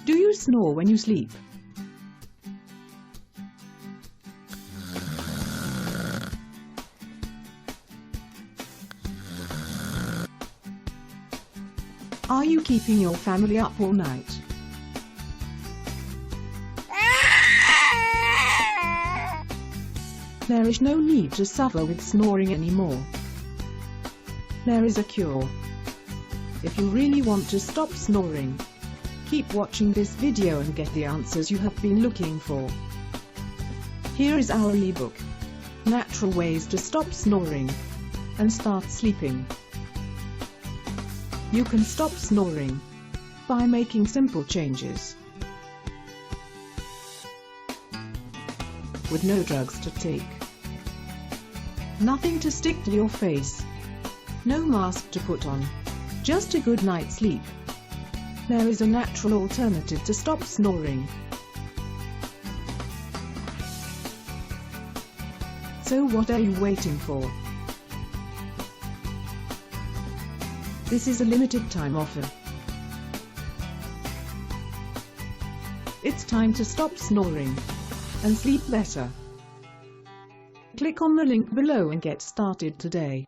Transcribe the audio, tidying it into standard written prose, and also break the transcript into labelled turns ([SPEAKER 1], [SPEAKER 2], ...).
[SPEAKER 1] Do you snore when you sleep? Are you keeping your family up all night? There is no need to suffer with snoring anymore. There is a cure. If you really want to stop snoring, keep watching this video and get the answers you have been looking for. Here is our ebook, Natural Ways to Stop Snoring and Start Sleeping. You can stop snoring by making simple changes. With no drugs to take, nothing to stick to your face, no mask to put on, just a good night's sleep. There is a natural alternative to stop snoring. So what are you waiting for? This is a limited time offer. It's time to stop snoring and sleep better. Click on the link below and get started today.